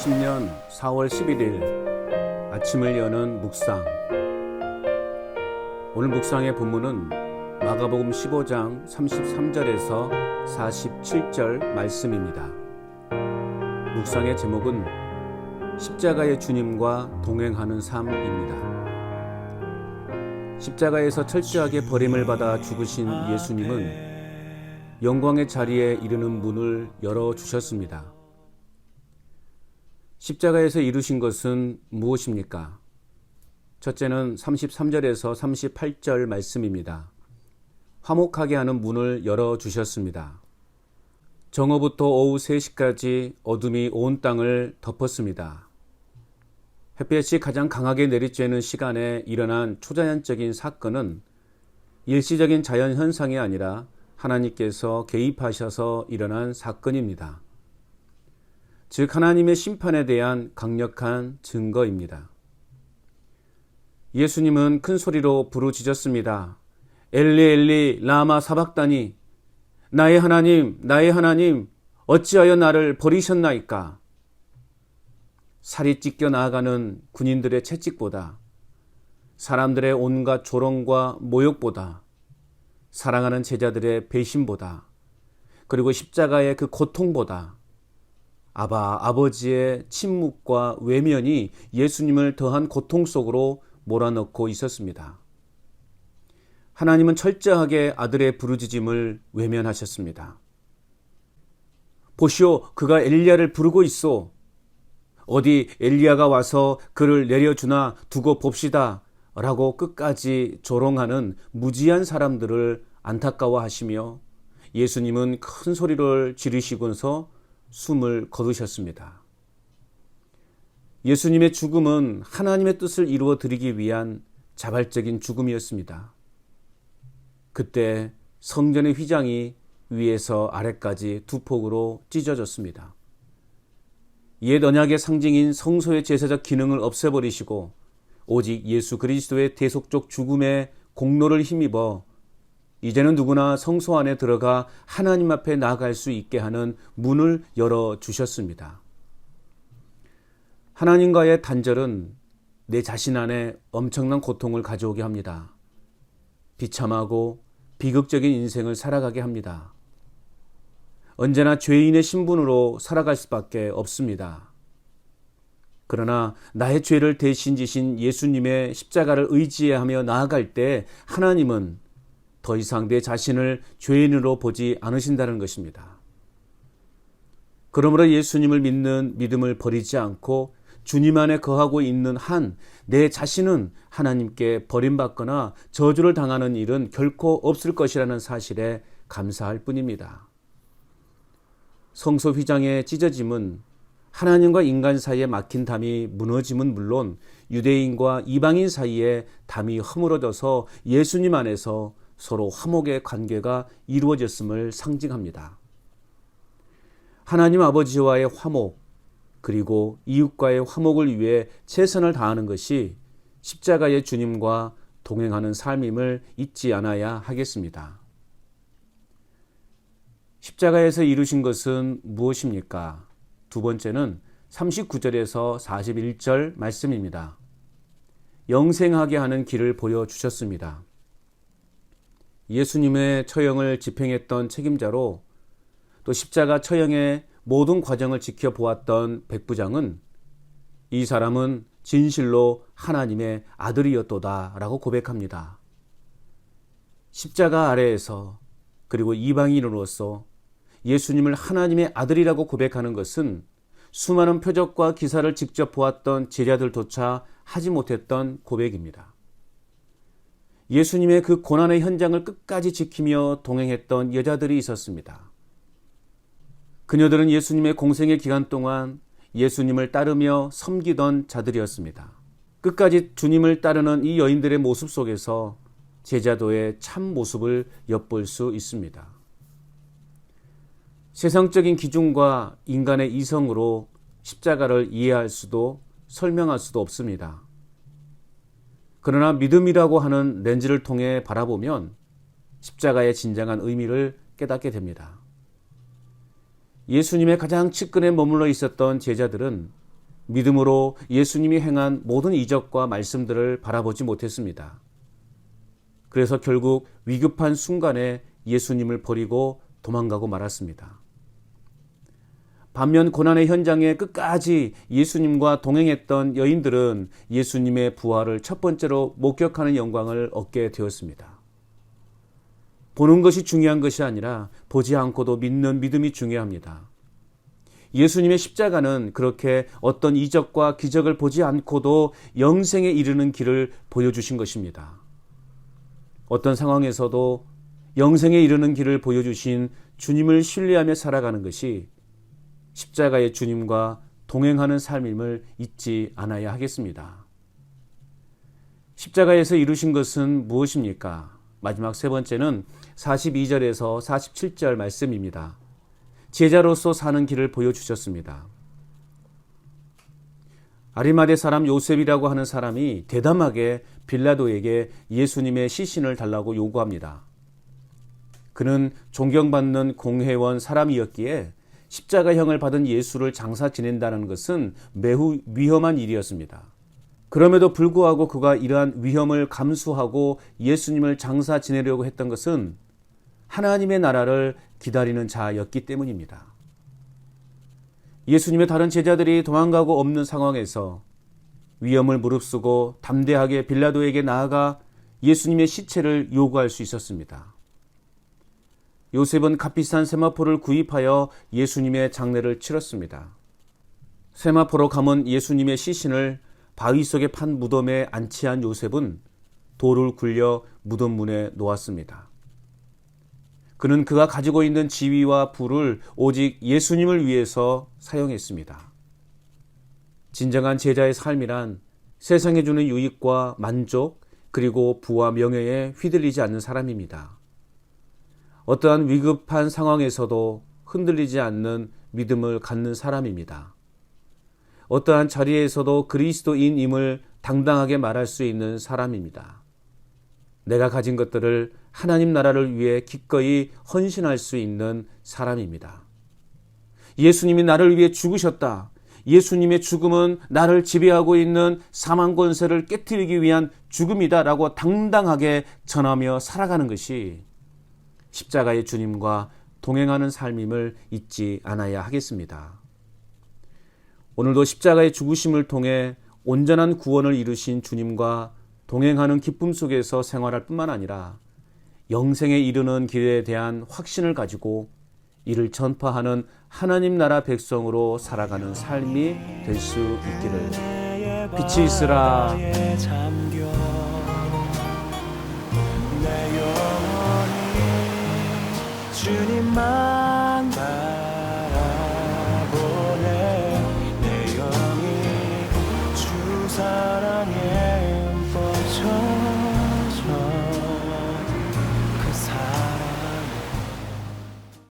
2020년 4월 11일 아침을 여는 묵상. 오늘 묵상의 본문은 마가복음 15장 33절에서 47절 말씀입니다. 묵상의 제목은 십자가의 주님과 동행하는 삶입니다. 십자가에서 철저하게 버림을 받아 죽으신 예수님은 영광의 자리에 이르는 문을 열어주셨습니다. 십자가에서 이루신 것은 무엇입니까? 첫째는 33절에서 38절 말씀입니다. 화목하게 하는 문을 열어주셨습니다. 정오부터 오후 3시까지 어둠이 온 땅을 덮었습니다. 햇볕이 가장 강하게 내리쬐는 시간에 일어난 초자연적인 사건은 일시적인 자연현상이 아니라 하나님께서 개입하셔서 일어난 사건입니다. 즉 하나님의 심판에 대한 강력한 증거입니다. 예수님은 큰 소리로 부르짖었습니다. 엘리 엘리 라마 사박다니, 나의 하나님 어찌하여 나를 버리셨나이까. 살이 찢겨 나아가는 군인들의 채찍보다, 사람들의 온갖 조롱과 모욕보다, 사랑하는 제자들의 배신보다, 그리고 십자가의 그 고통보다 아버지의 침묵과 외면이 예수님을 더한 고통 속으로 몰아넣고 있었습니다. 하나님은 철저하게 아들의 부르짖음을 외면하셨습니다. 보시오, 그가 엘리야를 부르고 있소. 어디 엘리야가 와서 그를 내려주나 두고 봅시다 라고 끝까지 조롱하는 무지한 사람들을 안타까워하시며 예수님은 큰 소리를 지르시고서 숨을 거두셨습니다. 예수님의 죽음은 하나님의 뜻을 이루어 드리기 위한 자발적인 죽음이었습니다. 그때 성전의 휘장이 위에서 아래까지 두 폭으로 찢어졌습니다. 옛 언약의 상징인 성소의 제사적 기능을 없애버리시고 오직 예수 그리스도의 대속적 죽음의 공로를 힘입어 이제는 누구나 성소 안에 들어가 하나님 앞에 나아갈 수 있게 하는 문을 열어주셨습니다. 하나님과의 단절은 내 자신 안에 엄청난 고통을 가져오게 합니다. 비참하고 비극적인 인생을 살아가게 합니다. 언제나 죄인의 신분으로 살아갈 수밖에 없습니다. 그러나 나의 죄를 대신 지신 예수님의 십자가를 의지하며 나아갈 때 하나님은 더 이상 내 자신을 죄인으로 보지 않으신다는 것입니다. 그러므로 예수님을 믿는 믿음을 버리지 않고 주님 안에 거하고 있는 한 내 자신은 하나님께 버림받거나 저주를 당하는 일은 결코 없을 것이라는 사실에 감사할 뿐입니다. 성소 휘장의 찢어짐은 하나님과 인간 사이에 막힌 담이 무너짐은 물론 유대인과 이방인 사이에 담이 허물어져서 예수님 안에서 서로 화목의 관계가 이루어졌음을 상징합니다. 하나님 아버지와의 화목, 그리고 이웃과의 화목을 위해 최선을 다하는 것이 십자가의 주님과 동행하는 삶임을 잊지 않아야 하겠습니다. 십자가에서 이루신 것은 무엇입니까? 두 번째는 39절에서 41절 말씀입니다. 영생하게 하는 길을 보여주셨습니다. 예수님의 처형을 집행했던 책임자로 또 십자가 처형의 모든 과정을 지켜보았던 백부장은 이 사람은 진실로 하나님의 아들이었도다 라고 고백합니다. 십자가 아래에서 그리고 이방인으로서 예수님을 하나님의 아들이라고 고백하는 것은 수많은 표적과 기사를 직접 보았던 제자들조차 하지 못했던 고백입니다. 예수님의 그 고난의 현장을 끝까지 지키며 동행했던 여자들이 있었습니다. 그녀들은 예수님의 공생의 기간 동안 예수님을 따르며 섬기던 자들이었습니다. 끝까지 주님을 따르는 이 여인들의 모습 속에서 제자도의 참 모습을 엿볼 수 있습니다. 세상적인 기준과 인간의 이성으로 십자가를 이해할 수도 설명할 수도 없습니다. 그러나 믿음이라고 하는 렌즈를 통해 바라보면 십자가의 진정한 의미를 깨닫게 됩니다. 예수님의 가장 측근에 머물러 있었던 제자들은 믿음으로 예수님이 행한 모든 이적과 말씀들을 바라보지 못했습니다. 그래서 결국 위급한 순간에 예수님을 버리고 도망가고 말았습니다. 반면 고난의 현장에 끝까지 예수님과 동행했던 여인들은 예수님의 부활을 첫 번째로 목격하는 영광을 얻게 되었습니다. 보는 것이 중요한 것이 아니라 보지 않고도 믿는 믿음이 중요합니다. 예수님의 십자가는 그렇게 어떤 이적과 기적을 보지 않고도 영생에 이르는 길을 보여주신 것입니다. 어떤 상황에서도 영생에 이르는 길을 보여주신 주님을 신뢰하며 살아가는 것이 십자가의 주님과 동행하는 삶임을 잊지 않아야 하겠습니다. 십자가에서 이루신 것은 무엇입니까? 마지막 세 번째는 42절에서 47절 말씀입니다. 제자로서 사는 길을 보여주셨습니다. 아리마대 사람 요셉이라고 하는 사람이 대담하게 빌라도에게 예수님의 시신을 달라고 요구합니다. 그는 존경받는 공회원 사람이었기에 십자가형을 받은 예수를 장사 지낸다는 것은 매우 위험한 일이었습니다. 그럼에도 불구하고 그가 이러한 위험을 감수하고 예수님을 장사 지내려고 했던 것은 하나님의 나라를 기다리는 자였기 때문입니다. 예수님의 다른 제자들이 도망가고 없는 상황에서 위험을 무릅쓰고 담대하게 빌라도에게 나아가 예수님의 시체를 요구할 수 있었습니다. 요셉은 값비싼 세마포를 구입하여 예수님의 장례를 치렀습니다. 세마포로 감은 예수님의 시신을 바위 속에 판 무덤에 안치한 요셉은 돌을 굴려 무덤 문에 놓았습니다. 그는 그가 가지고 있는 지위와 부를 오직 예수님을 위해서 사용했습니다. 진정한 제자의 삶이란 세상에 주는 유익과 만족 그리고 부와 명예에 휘둘리지 않는 사람입니다. 어떠한 위급한 상황에서도 흔들리지 않는 믿음을 갖는 사람입니다. 어떠한 자리에서도 그리스도인임을 당당하게 말할 수 있는 사람입니다. 내가 가진 것들을 하나님 나라를 위해 기꺼이 헌신할 수 있는 사람입니다. 예수님이 나를 위해 죽으셨다. 예수님의 죽음은 나를 지배하고 있는 사망 권세를 깨뜨리기 위한 죽음이다 라고 당당하게 전하며 살아가는 것이 십자가의 주님과 동행하는 삶임을 잊지 않아야 하겠습니다. 오늘도 십자가의 죽으심을 통해 온전한 구원을 이루신 주님과 동행하는 기쁨 속에서 생활할 뿐만 아니라 영생에 이르는 길에 대한 확신을 가지고 이를 전파하는 하나님 나라 백성으로 살아가는 삶이 될 수 있기를. 빛이 있으라. 주님만 바라보네 내 영이 주 사랑에